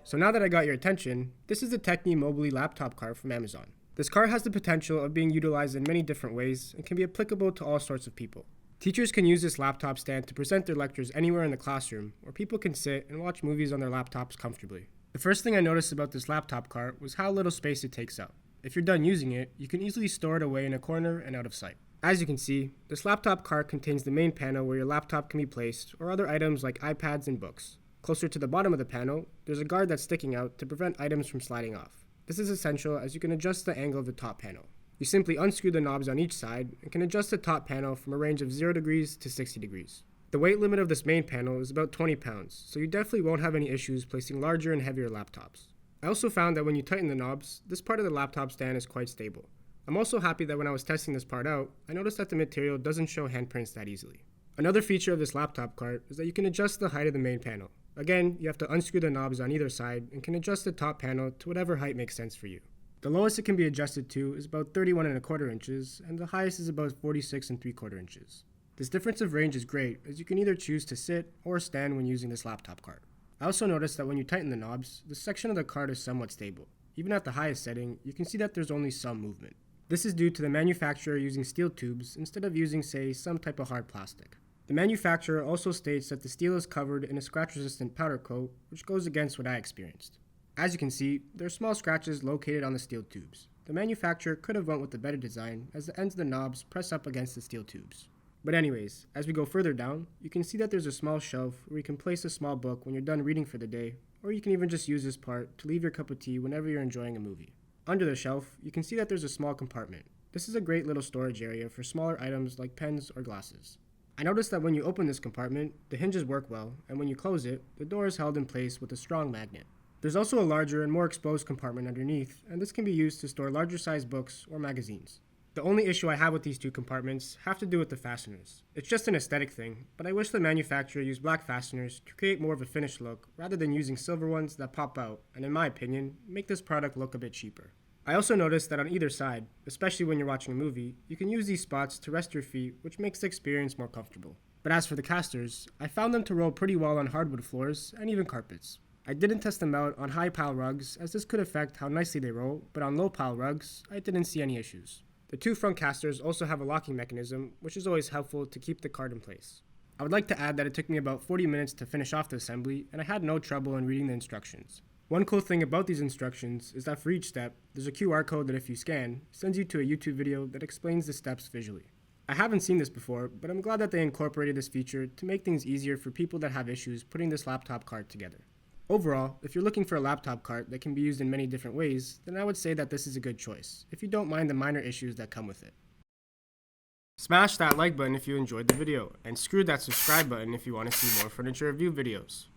So now that I got your attention, this is the Techni Mobily laptop cart from Amazon. This cart has the potential of being utilized in many different ways and can be applicable to all sorts of people. Teachers can use this laptop stand to present their lectures anywhere in the classroom, or people can sit and watch movies on their laptops comfortably. The first thing I noticed about this laptop cart was how little space it takes up. If you're done using it, you can easily store it away in a corner and out of sight. As you can see, this laptop cart contains the main panel where your laptop can be placed, or other items like iPads and books. Closer to the bottom of the panel, there's a guard that's sticking out to prevent items from sliding off. This is essential as you can adjust the angle of the top panel. You simply unscrew the knobs on each side and can adjust the top panel from a range of 0 degrees to 60 degrees. The weight limit of this main panel is about 20 pounds, so you definitely won't have any issues placing larger and heavier laptops. I also found that when you tighten the knobs, this part of the laptop stand is quite stable. I'm also happy that when I was testing this part out, I noticed that the material doesn't show handprints that easily. Another feature of this laptop cart is that you can adjust the height of the main panel. Again, you have to unscrew the knobs on either side and can adjust the top panel to whatever height makes sense for you. The lowest it can be adjusted to is about 31.25 inches, and the highest is about 46.75 inches. This difference of range is great, as you can either choose to sit or stand when using this laptop cart. I also noticed that when you tighten the knobs, the section of the cart is somewhat stable. Even at the highest setting, you can see that there's only some movement. This is due to the manufacturer using steel tubes instead of using, say, some type of hard plastic. The manufacturer also states that the steel is covered in a scratch-resistant powder coat, which goes against what I experienced. As you can see, there are small scratches located on the steel tubes. The manufacturer could have went with a better design, as the ends of the knobs press up against the steel tubes. But anyways, as we go further down, you can see that there's a small shelf where you can place a small book when you're done reading for the day, or you can even just use this part to leave your cup of tea whenever you're enjoying a movie. Under the shelf, you can see that there's a small compartment. This is a great little storage area for smaller items like pens or glasses. I noticed that when you open this compartment, the hinges work well, and when you close it, the door is held in place with a strong magnet. There's also a larger and more exposed compartment underneath, and this can be used to store larger sized books or magazines. The only issue I have with these two compartments have to do with the fasteners. It's just an aesthetic thing, but I wish the manufacturer used black fasteners to create more of a finished look rather than using silver ones that pop out and, in my opinion, make this product look a bit cheaper. I also noticed that on either side, especially when you're watching a movie, you can use these spots to rest your feet, which makes the experience more comfortable. But as for the casters, I found them to roll pretty well on hardwood floors and even carpets. I didn't test them out on high pile rugs, as this could affect how nicely they roll, but on low pile rugs, I didn't see any issues. The two front casters also have a locking mechanism, which is always helpful to keep the cart in place. I would like to add that it took me about 40 minutes to finish off the assembly, and I had no trouble in reading the instructions. One cool thing about these instructions is that for each step, there's a QR code that if you scan, sends you to a YouTube video that explains the steps visually. I haven't seen this before, but I'm glad that they incorporated this feature to make things easier for people that have issues putting this laptop cart together. Overall, if you're looking for a laptop cart that can be used in many different ways, then I would say that this is a good choice, if you don't mind the minor issues that come with it. Smash that like button if you enjoyed the video, and screw that subscribe button if you want to see more furniture review videos.